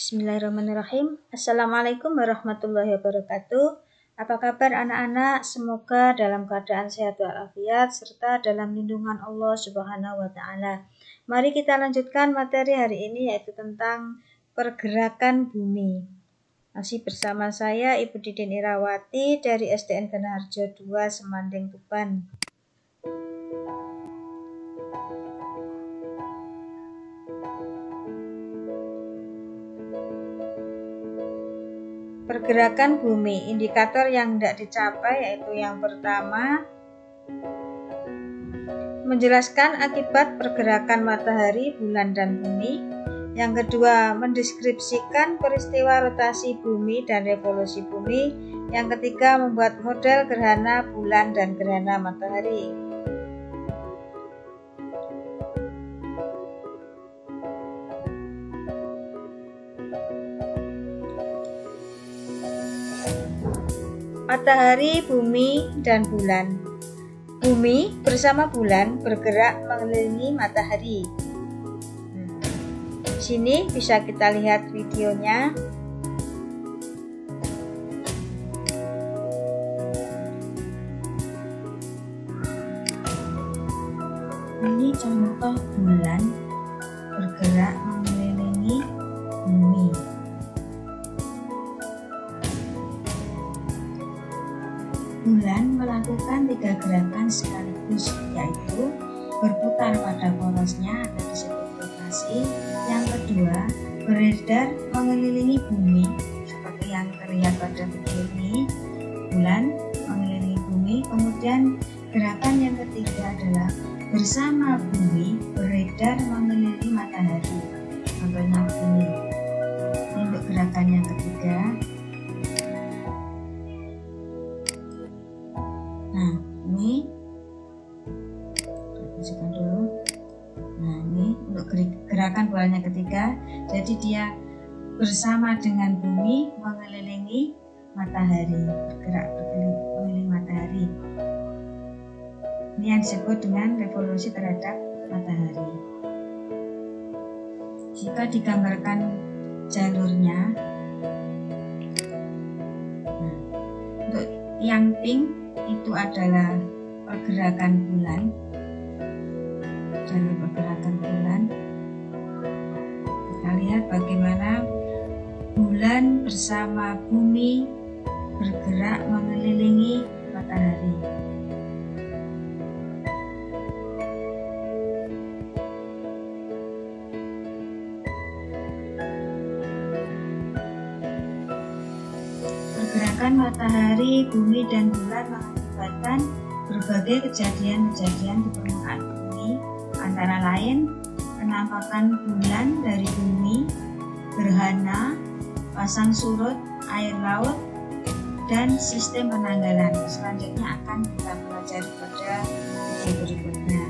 Bismillahirrahmanirrahim. Assalamualaikum warahmatullahi wabarakatuh. Apa kabar anak-anak? Semoga dalam keadaan sehat walafiat serta dalam lindungan Allah Subhanahu wa taala. Mari kita lanjutkan materi hari ini, yaitu tentang pergerakan bumi. Masih bersama saya Ibu Didin Irawati dari SDN Benaharjo 2 Semanding, Tuban. Pergerakan bumi, indikator yang tidak dicapai yaitu yang pertama, menjelaskan akibat pergerakan matahari, bulan, dan bumi. Yang kedua, mendeskripsikan peristiwa rotasi bumi dan revolusi bumi. Yang ketiga, membuat model gerhana bulan dan gerhana matahari. Matahari, bumi, dan bulan. Bumi bersama bulan bergerak mengelilingi matahari. Di sini bisa kita lihat videonya. Ini contoh bulan bergerak mengelilingi bumi. Bulan melakukan 3 gerakan sekaligus, yaitu berputar pada porosnya atau disebut rotasi. Yang kedua, beredar mengelilingi bumi seperti yang terlihat pada video ini. Bulan mengelilingi bumi. Kemudian gerakan yang ketiga adalah bersama bumi beredar mengelilingi matahari. Contohnya ini. Ini untuk gerakan yang ketiga. Nah, ini perhatikan dulu. Nah, ini untuk gerakan bulan yang ketiga. Jadi dia bersama dengan bumi mengelilingi matahari, bergerak mengelilingi matahari. Ini yang disebut dengan revolusi terhadap matahari. Jika digambarkan jalurnya, nah, untuk yang pink itu adalah pergerakan bulan, jalur pergerakan bulan. Kita lihat bagaimana bulan bersama bumi bergerak mengelilingi matahari. Pergerakan matahari, bumi, dan bulan mengakibatkan berbagai kejadian-kejadian di permukaan bumi, antara lain penampakan bulan dari bumi, gerhana, pasang surut, air laut, dan sistem penanggalan. Selanjutnya akan kita pelajari pada video berikutnya.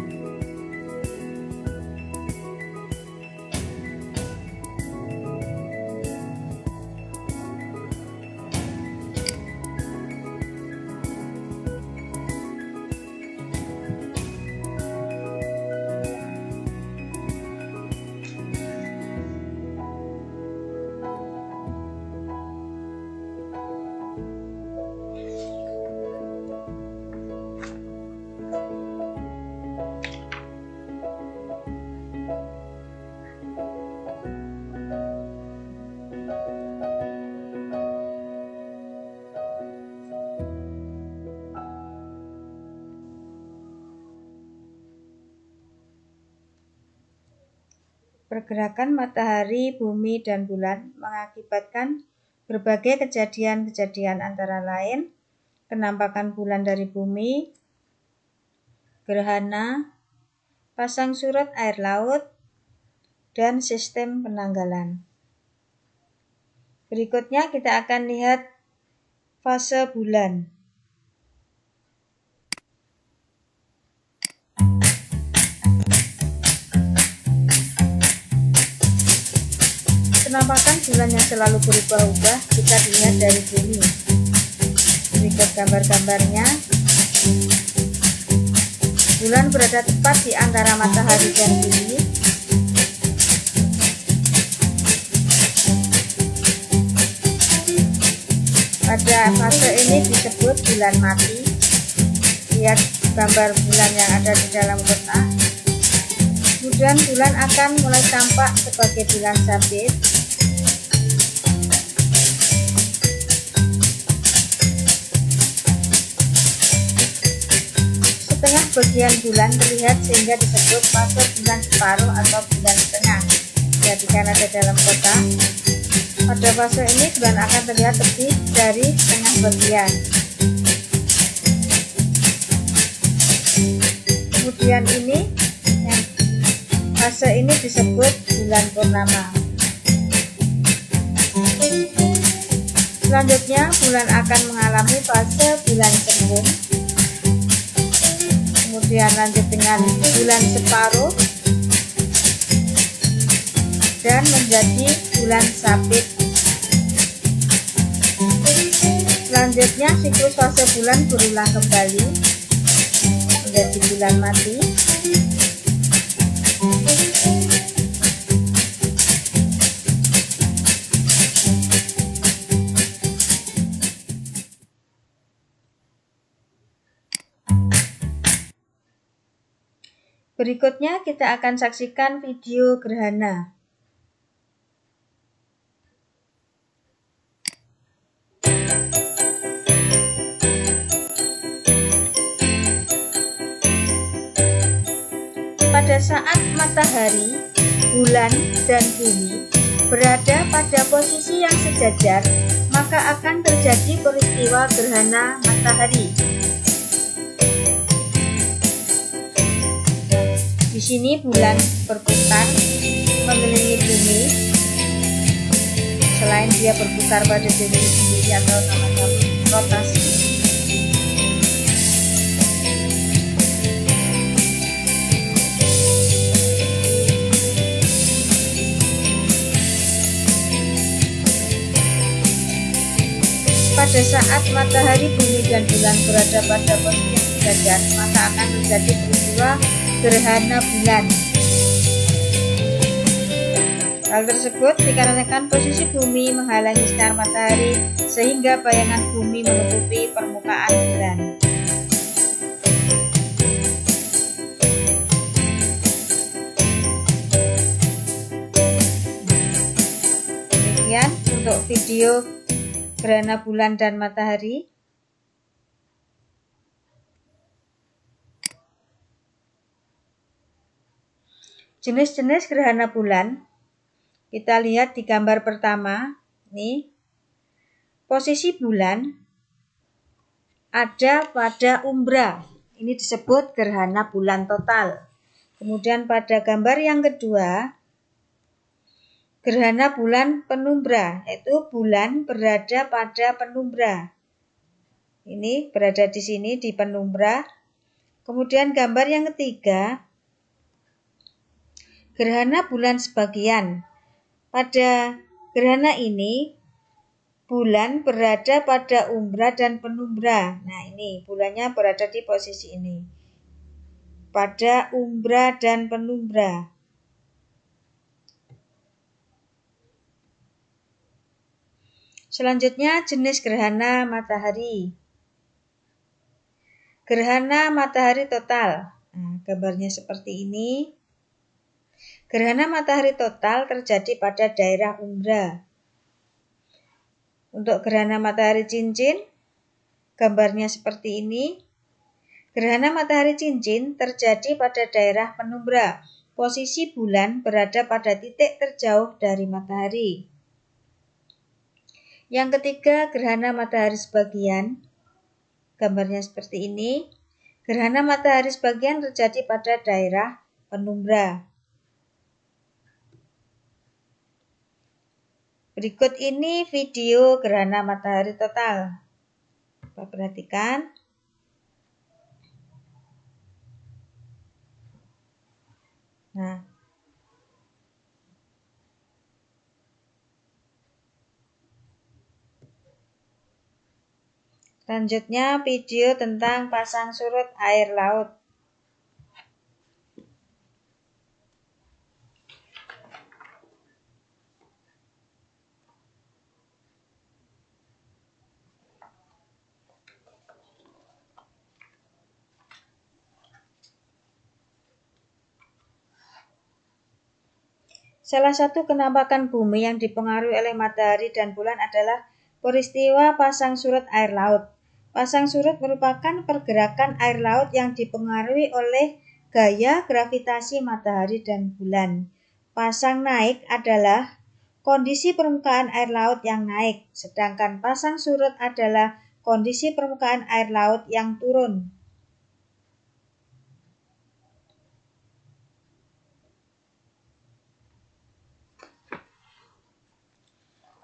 Pergerakan matahari, bumi, dan bulan mengakibatkan berbagai kejadian-kejadian antara lain penampakan bulan dari bumi, gerhana, pasang surut air laut, dan sistem penanggalan. Berikutnya kita akan lihat fase bulan. Penampakan bulan yang selalu berubah-ubah kita lihat dari bumi. Berikut gambar-gambarnya. Bulan berada tepat di antara matahari dan bumi. Pada fase ini disebut bulan mati. Lihat gambar bulan yang ada di dalam kotak. Kemudian bulan akan mulai tampak sebagai bulan sabit. Setengah bagian bulan terlihat sehingga disebut fase bulan separuh atau bulan setengah. Perhatikan ada dalam kotak. Pada fase ini bulan akan terlihat lebih dari setengah bagian. Kemudian ini fase ini disebut bulan purnama. Selanjutnya bulan akan mengalami fase bulan cembung. Kemudian lanjut dengan bulan separuh dan menjadi bulan sabit. Selanjutnya siklus fase bulan berulang kembali menjadi bulan mati. Berikutnya kita akan saksikan video gerhana. Pada saat matahari, bulan, dan bumi berada pada posisi yang sejajar, maka akan terjadi peristiwa gerhana matahari. Di sini bulan berputar mengelilingi bumi. Selain dia berputar pada dirinya sendiri atau namanya rotasi, pada saat matahari, bumi, dan bulan berada pada posisi yang sejajar, maka akan terjadi peristiwa gerhana bulan. Hal tersebut dikarenakan posisi bumi menghalangi sinar matahari sehingga bayangan bumi menutupi permukaan bulan. Demikian untuk video gerhana bulan dan matahari. Jenis-jenis gerhana bulan kita lihat di gambar pertama. Nih, posisi bulan ada pada umbra. Ini disebut gerhana bulan total. Kemudian pada gambar yang kedua, gerhana bulan penumbra, yaitu bulan berada pada penumbra. Ini berada di sini di penumbra. Kemudian gambar yang ketiga, gerhana bulan sebagian. Pada gerhana ini, bulan berada pada umbra dan penumbra. Nah, ini bulannya berada di posisi ini, pada umbra dan penumbra. Selanjutnya jenis gerhana matahari. Gerhana matahari total. Nah, gambarnya seperti ini. Gerhana matahari total terjadi pada daerah umbra. Untuk gerhana matahari cincin, gambarnya seperti ini. Gerhana matahari cincin terjadi pada daerah penumbra. Posisi bulan berada pada titik terjauh dari matahari. Yang ketiga, gerhana matahari sebagian. Gambarnya seperti ini. Gerhana matahari sebagian terjadi pada daerah penumbra. Berikut ini video gerhana matahari total. Coba perhatikan. Nah, selanjutnya video tentang pasang surut air laut. Salah satu penampakan bumi yang dipengaruhi oleh matahari dan bulan adalah peristiwa pasang surut air laut. Pasang surut merupakan pergerakan air laut yang dipengaruhi oleh gaya gravitasi matahari dan bulan. Pasang naik adalah kondisi permukaan air laut yang naik, sedangkan pasang surut adalah kondisi permukaan air laut yang turun.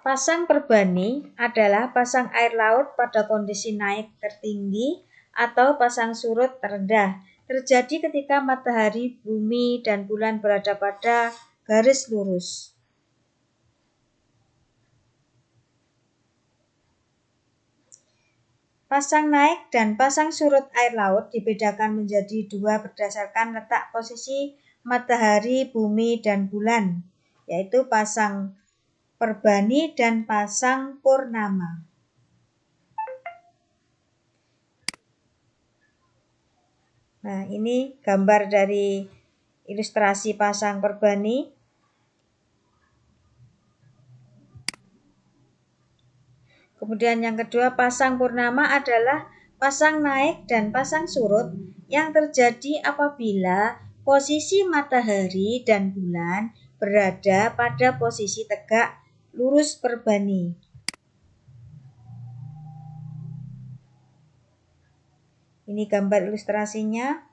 Pasang perbani adalah pasang air laut pada kondisi naik tertinggi atau pasang surut terendah. Terjadi ketika matahari, bumi, dan bulan berada pada garis lurus. Pasang naik dan pasang surut air laut dibedakan menjadi dua berdasarkan letak posisi matahari, bumi, dan bulan, yaitu pasang perbani dan pasang purnama. Nah, ini gambar dari ilustrasi pasang perbani. Kemudian yang kedua, pasang purnama adalah pasang naik dan pasang surut yang terjadi apabila posisi matahari dan bulan berada pada posisi tegak lurus perbani. Ini gambar ilustrasinya.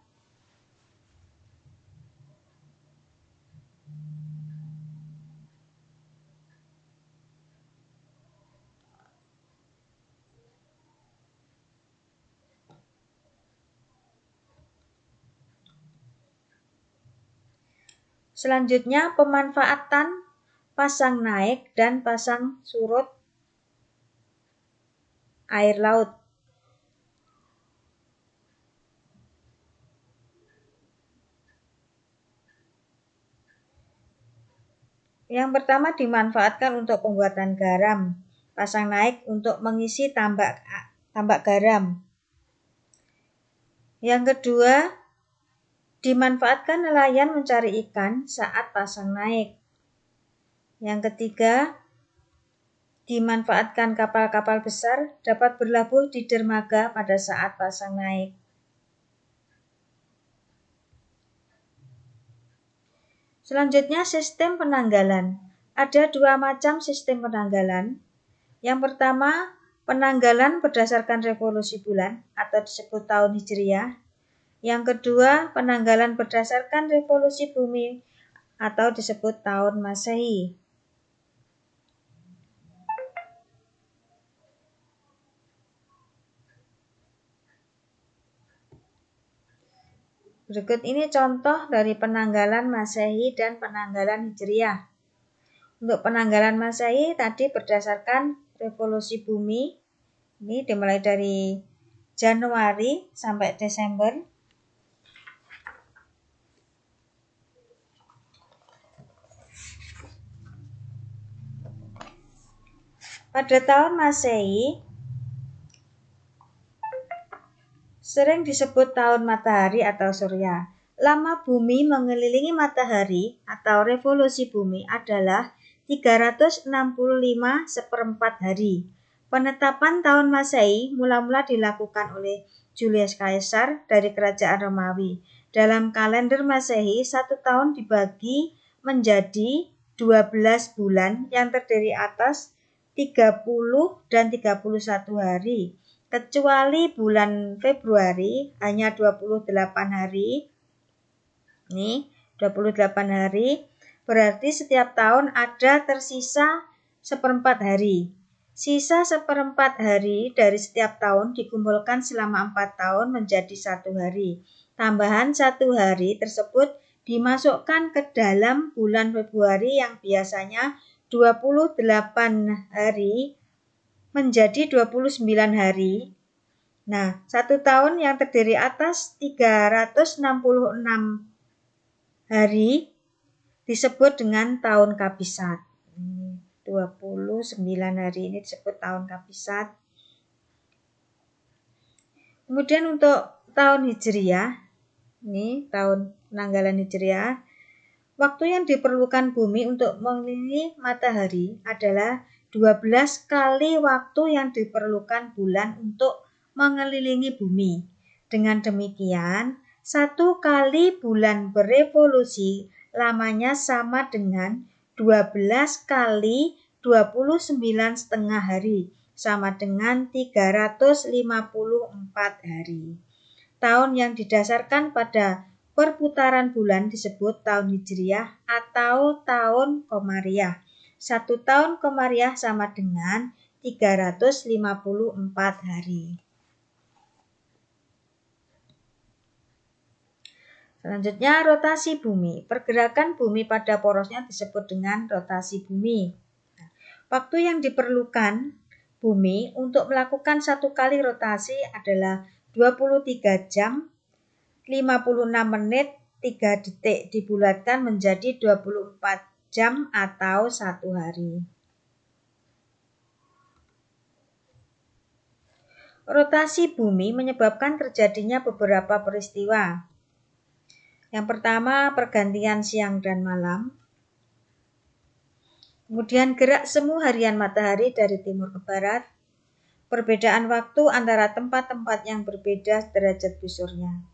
Selanjutnya, pemanfaatan pasang naik dan pasang surut air laut. Yang pertama dimanfaatkan untuk pembuatan garam. Pasang naik untuk mengisi tambak garam. Yang kedua, dimanfaatkan nelayan mencari ikan saat pasang naik. Yang ketiga, dimanfaatkan kapal-kapal besar dapat berlabuh di dermaga pada saat pasang naik. Selanjutnya, sistem penanggalan. Ada dua macam sistem penanggalan. Yang pertama, penanggalan berdasarkan revolusi bulan atau disebut tahun Hijriah. Yang kedua, penanggalan berdasarkan revolusi bumi atau disebut tahun Masehi. Berikut ini contoh dari penanggalan Masehi dan penanggalan Hijriah. Untuk penanggalan Masehi tadi berdasarkan revolusi bumi. Ini dimulai dari Januari sampai Desember. Pada tahun Masehi sering disebut tahun matahari atau surya. Lama bumi mengelilingi matahari atau revolusi bumi adalah 365 hari. Penetapan tahun Masehi mula-mula dilakukan oleh Julius Caesar dari kerajaan Romawi. Dalam kalender Masehi, satu tahun dibagi menjadi 12 bulan yang terdiri atas 30 dan 31 hari. Kecuali bulan Februari hanya 28 hari. Nih, 28 hari. Berarti setiap tahun ada tersisa 1/4 hari. Sisa 1/4 hari dari setiap tahun dikumpulkan selama 4 tahun menjadi 1 hari. Tambahan 1 hari tersebut dimasukkan ke dalam bulan Februari yang biasanya 28 hari menjadi 29 hari. Nah, 1 tahun yang terdiri atas 366 hari disebut dengan tahun kabisat. 29 hari ini disebut tahun kabisat. Kemudian untuk tahun Hijriah, ini tahun penanggalan Hijriah, Waktu yang diperlukan bumi untuk mengelilingi matahari adalah 12 kali waktu yang diperlukan bulan untuk mengelilingi bumi. Dengan demikian, 1 kali bulan berevolusi lamanya sama dengan 12 kali 29,5 hari, sama dengan 354 hari. Tahun yang didasarkan pada perputaran bulan disebut tahun Hijriah atau tahun Komariah. 1 tahun Komariah sama dengan 354 hari. Selanjutnya, rotasi bumi. Pergerakan bumi pada porosnya disebut dengan rotasi bumi. Waktu yang diperlukan bumi untuk melakukan 1 kali rotasi adalah 23 jam, 56 menit, 3 detik, dibulatkan menjadi 24 jam atau 1 hari. Rotasi bumi menyebabkan terjadinya beberapa peristiwa. Yang pertama, pergantian siang dan malam. Kemudian gerak semu harian matahari dari timur ke barat. Perbedaan waktu antara tempat-tempat yang berbeda derajat busurnya.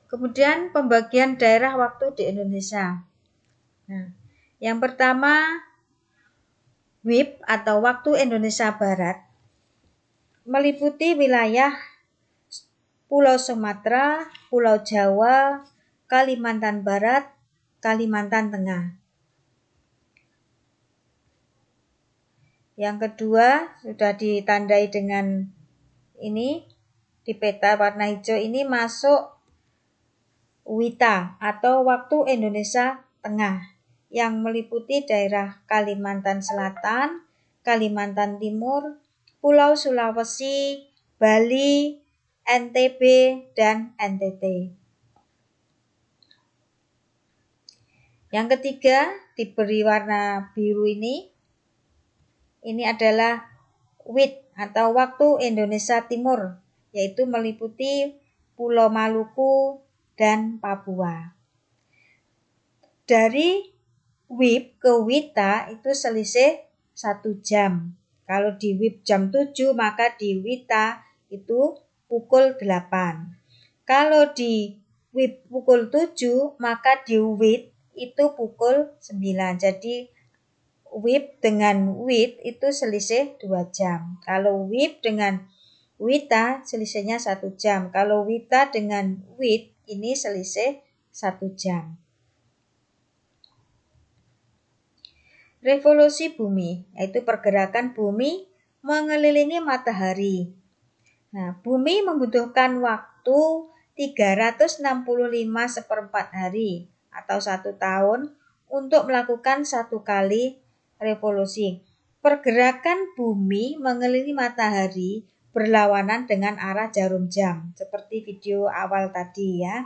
Kemudian pembagian daerah waktu di Indonesia. Nah, yang pertama, WIB atau Waktu Indonesia Barat meliputi wilayah Pulau Sumatera, Pulau Jawa, Kalimantan Barat, Kalimantan Tengah. Yang kedua, sudah ditandai dengan ini, di peta warna hijau ini masuk WITA atau Waktu Indonesia Tengah yang meliputi daerah Kalimantan Selatan, Kalimantan Timur, Pulau Sulawesi, Bali, NTB, dan NTT. Yang ketiga, diberi warna biru ini adalah WIT atau Waktu Indonesia Timur, yaitu meliputi Pulau Maluku dan Papua. Dari WIB ke WITA itu selisih 1 jam. Kalau di WIB jam 7, maka di WITA itu pukul 8. Kalau di WIB pukul 7, maka di WIT itu pukul 9. Jadi WIB dengan WIT itu selisih 2 jam. Kalau WIB dengan WITA selisihnya 1 jam. Kalau WITA dengan WIT ini selisih 1 jam. Revolusi bumi, yaitu pergerakan bumi mengelilingi matahari. Nah, bumi membutuhkan waktu 365/4 hari atau 1 tahun untuk melakukan 1 kali revolusi. Pergerakan bumi mengelilingi matahari berlawanan dengan arah jarum jam, seperti video awal tadi ya.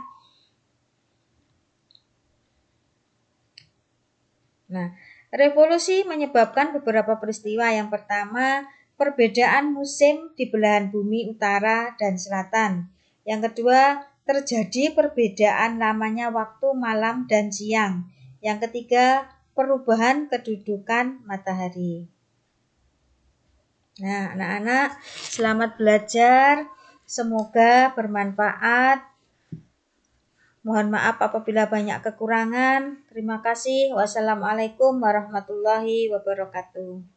Nah, revolusi menyebabkan beberapa peristiwa. Yang pertama, perbedaan musim di belahan bumi utara dan selatan. Yang kedua, terjadi perbedaan lamanya waktu malam dan siang. Yang ketiga, perubahan kedudukan matahari. Nah, anak-anak, selamat belajar. Semoga bermanfaat. Mohon maaf apabila banyak kekurangan. Terima kasih. Wassalamualaikum warahmatullahi wabarakatuh.